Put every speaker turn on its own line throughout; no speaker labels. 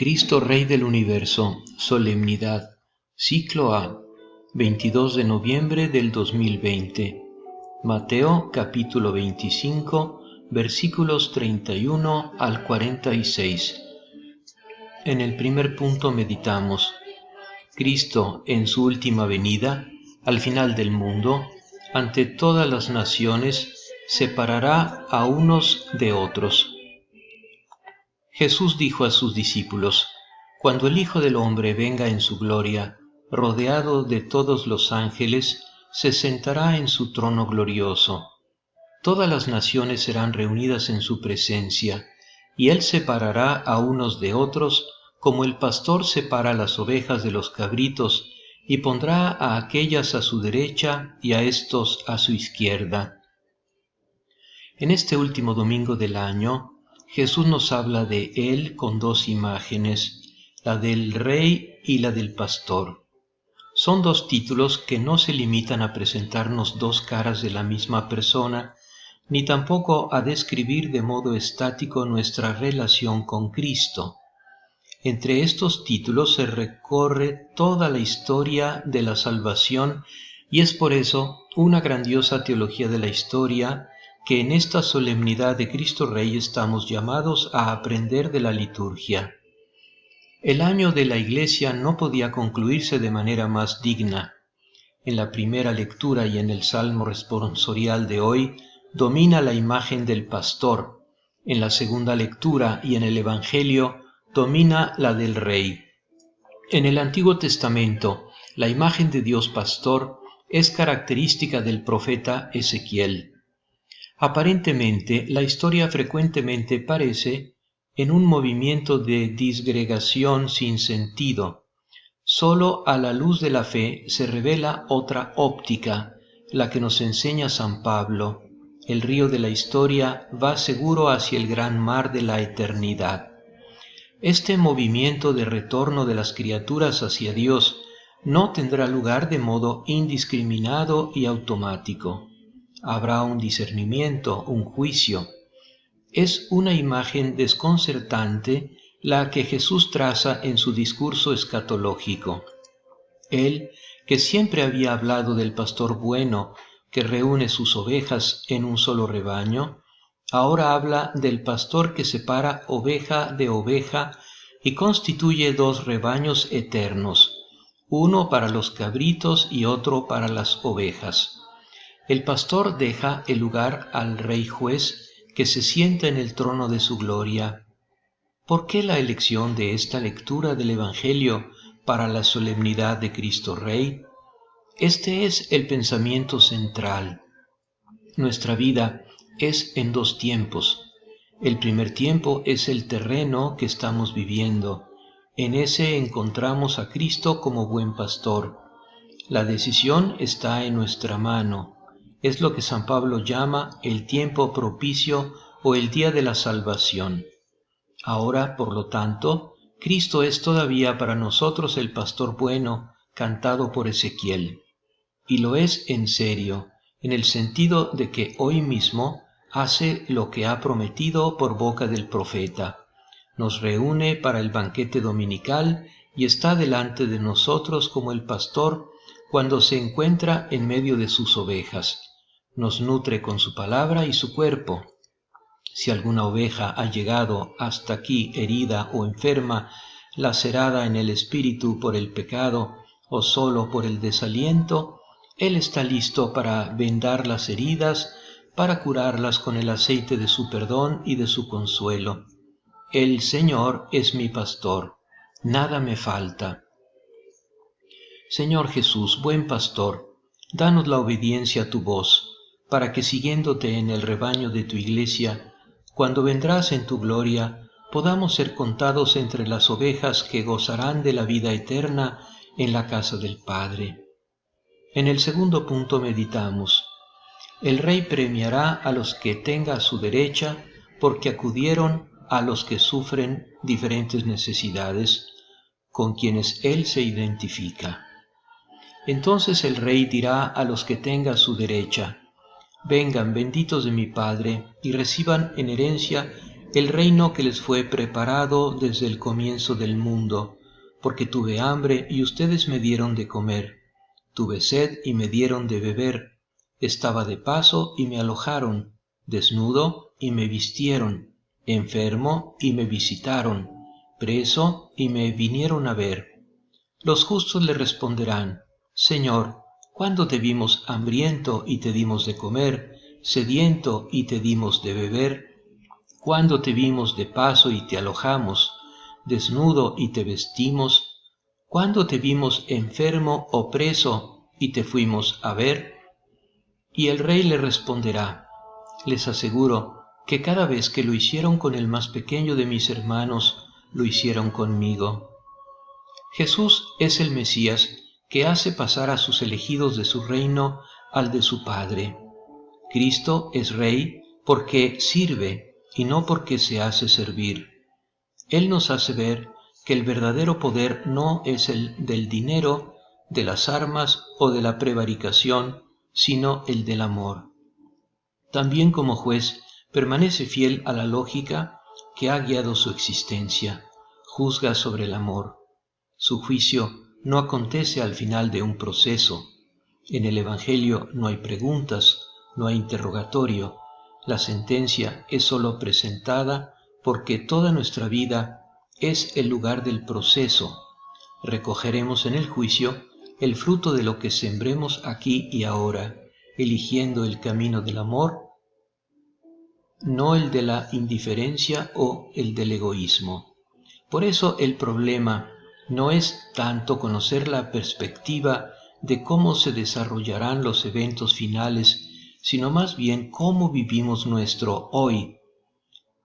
Cristo Rey del Universo, Solemnidad, Ciclo A, 22 de noviembre del 2020. Mateo capítulo 25, versículos 31 al 46. En el primer punto meditamos: Cristo en su última venida, al final del mundo, ante todas las naciones, separará a unos de otros. Jesús dijo a sus discípulos: Cuando el Hijo del Hombre venga en su gloria, rodeado de todos los ángeles, se sentará en su trono glorioso. Todas las naciones serán reunidas en su presencia, y Él separará a unos de otros, como el pastor separa las ovejas de los cabritos, y pondrá a aquellas a su derecha y a éstos a su izquierda. En este último domingo del año, Jesús nos habla de Él con dos imágenes, la del Rey y la del Pastor. Son dos títulos que no se limitan a presentarnos dos caras de la misma persona, ni tampoco a describir de modo estático nuestra relación con Cristo. Entre estos títulos se recorre toda la historia de la salvación y es por eso una grandiosa teología de la historia que en esta solemnidad de Cristo Rey estamos llamados a aprender de la liturgia. El año de la Iglesia no podía concluirse de manera más digna. En la primera lectura y en el Salmo responsorial de hoy domina la imagen del pastor. En la segunda lectura y en el Evangelio domina la del Rey. En el Antiguo Testamento, la imagen de Dios pastor es característica del profeta Ezequiel. Aparentemente, la historia frecuentemente parece en un movimiento de disgregación sin sentido. Solo a la luz de la fe se revela otra óptica, la que nos enseña San Pablo. El río de la historia va seguro hacia el gran mar de la eternidad. Este movimiento de retorno de las criaturas hacia Dios no tendrá lugar de modo indiscriminado y automático. Habrá un discernimiento, un juicio. Es una imagen desconcertante la que Jesús traza en su discurso escatológico. Él, que siempre había hablado del pastor bueno que reúne sus ovejas en un solo rebaño, ahora habla del pastor que separa oveja de oveja y constituye dos rebaños eternos, uno para los cabritos y otro para las ovejas. El pastor deja el lugar al Rey Juez que se sienta en el trono de su gloria. ¿Por qué la elección de esta lectura del Evangelio para la solemnidad de Cristo Rey? Este es el pensamiento central. Nuestra vida es en dos tiempos. El primer tiempo es el terreno que estamos viviendo. En ese encontramos a Cristo como buen pastor. La decisión está en nuestra mano. Es lo que San Pablo llama el tiempo propicio o el día de la salvación. Ahora, por lo tanto, Cristo es todavía para nosotros el pastor bueno, cantado por Ezequiel. Y lo es en serio, en el sentido de que hoy mismo hace lo que ha prometido por boca del profeta. Nos reúne para el banquete dominical y está delante de nosotros como el pastor cuando se encuentra en medio de sus ovejas. Nos nutre con su palabra y su cuerpo. Si alguna oveja ha llegado hasta aquí herida o enferma, lacerada en el espíritu por el pecado o solo por el desaliento, Él está listo para vendar las heridas, para curarlas con el aceite de su perdón y de su consuelo. El Señor es mi pastor, nada me falta. Señor Jesús, buen pastor, danos la obediencia a tu voz, para que siguiéndote en el rebaño de tu iglesia, cuando vendrás en tu gloria, podamos ser contados entre las ovejas que gozarán de la vida eterna en la casa del Padre. En el segundo punto meditamos: el Rey premiará a los que tenga a su derecha, porque acudieron a los que sufren diferentes necesidades, con quienes Él se identifica. Entonces el Rey dirá a los que tenga a su derecha: vengan, benditos de mi Padre, y reciban en herencia el reino que les fue preparado desde el comienzo del mundo, porque tuve hambre y ustedes me dieron de comer, tuve sed y me dieron de beber, estaba de paso y me alojaron, desnudo y me vistieron, enfermo y me visitaron, preso y me vinieron a ver. Los justos le responderán: Señor, ¿cuándo te vimos hambriento y te dimos de comer, sediento y te dimos de beber? ¿Cuándo te vimos de paso y te alojamos, desnudo y te vestimos? ¿Cuándo te vimos enfermo o preso y te fuimos a ver? Y el rey le responderá: Les aseguro que cada vez que lo hicieron con el más pequeño de mis hermanos, lo hicieron conmigo. Jesús es el Mesías que hace pasar a sus elegidos de su reino al de su Padre. Cristo es Rey porque sirve y no porque se hace servir. Él nos hace ver que el verdadero poder no es el del dinero, de las armas o de la prevaricación, sino el del amor. También como juez permanece fiel a la lógica que ha guiado su existencia, juzga sobre el amor. Su juicio no acontece al final de un proceso. En el Evangelio no hay preguntas, no hay interrogatorio. La sentencia es sólo presentada porque toda nuestra vida es el lugar del proceso. Recogeremos en el juicio el fruto de lo que sembremos aquí y ahora, eligiendo el camino del amor, no el de la indiferencia o el del egoísmo. Por eso el problema no es tanto conocer la perspectiva de cómo se desarrollarán los eventos finales, sino más bien cómo vivimos nuestro hoy.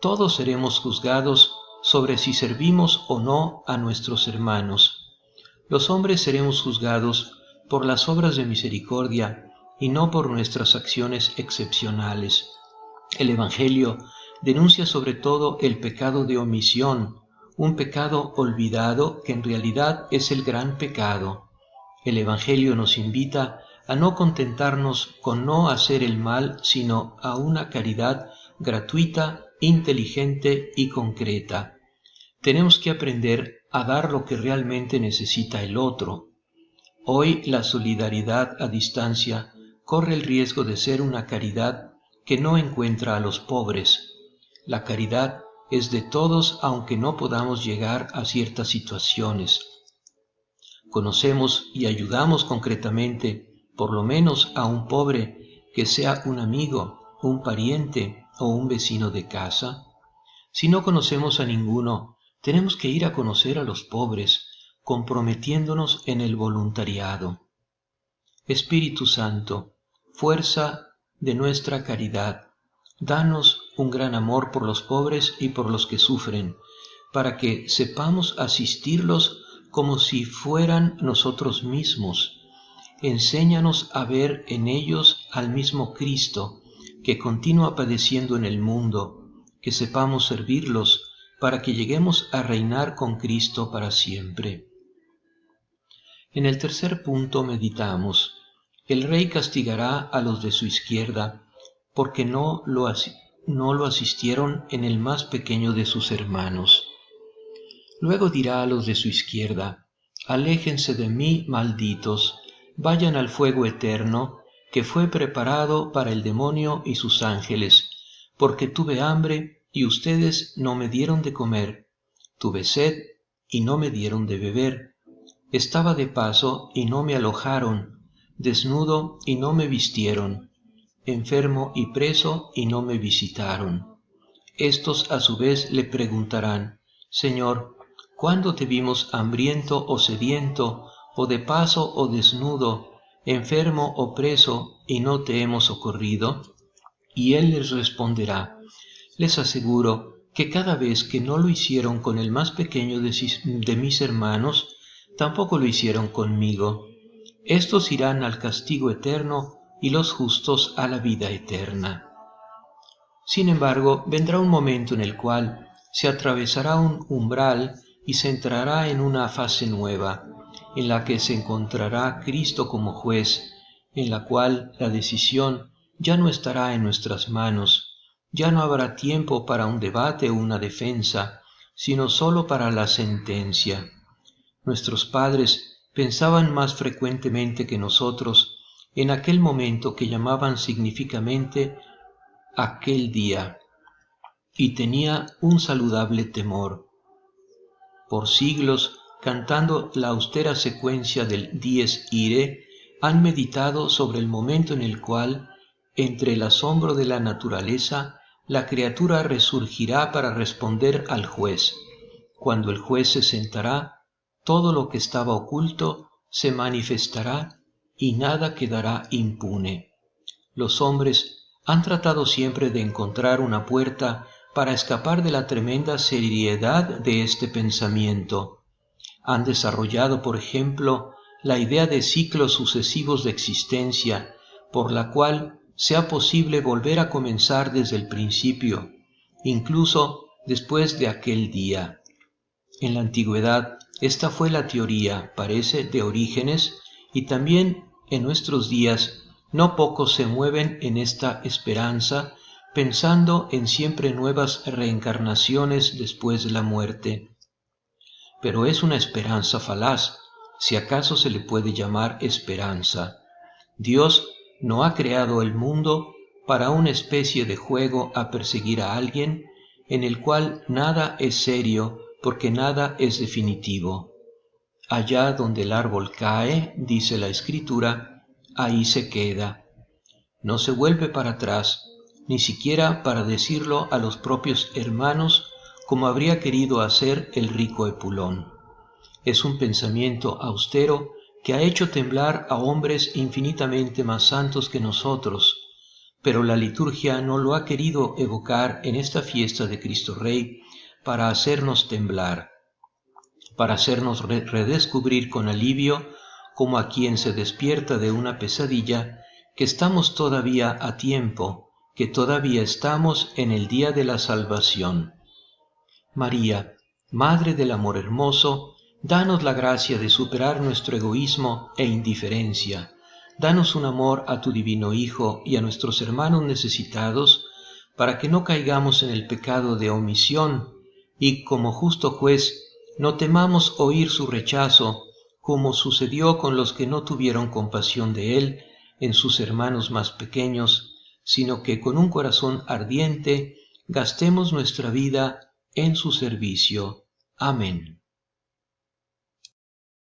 Todos seremos juzgados sobre si servimos o no a nuestros hermanos. Los hombres seremos juzgados por las obras de misericordia y no por nuestras acciones excepcionales. El Evangelio denuncia sobre todo el pecado de omisión, un pecado olvidado que en realidad es el gran pecado. El Evangelio nos invita a no contentarnos con no hacer el mal, sino a una caridad gratuita, inteligente y concreta. Tenemos que aprender a dar lo que realmente necesita el otro. Hoy la solidaridad a distancia corre el riesgo de ser una caridad que no encuentra a los pobres. La caridad es de todos aunque no podamos llegar a ciertas situaciones. Conocemos y ayudamos concretamente, por lo menos a un pobre que sea un amigo, un pariente o un vecino de casa. Si no conocemos a ninguno, tenemos que ir a conocer a los pobres, comprometiéndonos en el voluntariado. Espíritu Santo, fuerza de nuestra caridad, danos un gran amor por los pobres y por los que sufren, para que sepamos asistirlos como si fueran nosotros mismos. Enséñanos a ver en ellos al mismo Cristo, que continúa padeciendo en el mundo, que sepamos servirlos para que lleguemos a reinar con Cristo para siempre. En el tercer punto meditamos: el Rey castigará a los de su izquierda, porque no lo asistieron en el más pequeño de sus hermanos. Luego dirá a los de su izquierda: aléjense de mí, malditos, vayan al fuego eterno, que fue preparado para el demonio y sus ángeles, porque tuve hambre y ustedes no me dieron de comer, tuve sed y no me dieron de beber, estaba de paso y no me alojaron, desnudo y no me vistieron, enfermo y preso y no me visitaron. Estos a su vez le preguntarán: Señor, ¿cuándo te vimos hambriento o sediento, o de paso o desnudo, enfermo o preso, y no te hemos socorrido? Y él les responderá: les aseguro que cada vez que no lo hicieron con el más pequeño de mis hermanos, tampoco lo hicieron conmigo. Estos irán al castigo eterno y los justos a la vida eterna. Sin embargo, vendrá un momento en el cual se atravesará un umbral y se entrará en una fase nueva, en la que se encontrará Cristo como juez, en la cual la decisión ya no estará en nuestras manos, ya no habrá tiempo para un debate o una defensa, sino solo para la sentencia. Nuestros padres pensaban más frecuentemente que nosotros en aquel momento que llamaban significativamente aquel día, y tenía un saludable temor. Por siglos, cantando la austera secuencia del Dies Irae, han meditado sobre el momento en el cual, entre el asombro de la naturaleza, la criatura resurgirá para responder al juez. Cuando el juez se sentará, todo lo que estaba oculto se manifestará y nada quedará impune. Los hombres han tratado siempre de encontrar una puerta para escapar de la tremenda seriedad de este pensamiento. Han desarrollado, por ejemplo, la idea de ciclos sucesivos de existencia, por la cual sea posible volver a comenzar desde el principio, incluso después de aquel día. En la antigüedad, esta fue la teoría, parece, de Orígenes, y también en nuestros días no pocos se mueven en esta esperanza, pensando en siempre nuevas reencarnaciones después de la muerte. Pero es una esperanza falaz, si acaso se le puede llamar esperanza. Dios no ha creado el mundo para una especie de juego a perseguir a alguien, en el cual nada es serio, porque nada es definitivo. Allá donde el árbol cae, dice la Escritura, ahí se queda. No se vuelve para atrás, ni siquiera para decirlo a los propios hermanos, como habría querido hacer el rico Epulón. Es un pensamiento austero que ha hecho temblar a hombres infinitamente más santos que nosotros, pero la liturgia no lo ha querido evocar en esta fiesta de Cristo Rey para hacernos temblar, para hacernos redescubrir con alivio, como a quien se despierta de una pesadilla, que estamos todavía a tiempo, que todavía estamos en el día de la salvación. María, Madre del Amor Hermoso, danos la gracia de superar nuestro egoísmo e indiferencia. Danos un amor a tu divino Hijo y a nuestros hermanos necesitados, para que no caigamos en el pecado de omisión y, como justo juez, no temamos oír su rechazo, como sucedió con los que no tuvieron compasión de él en sus hermanos más pequeños, sino que con un corazón ardiente gastemos nuestra vida en su servicio. Amén.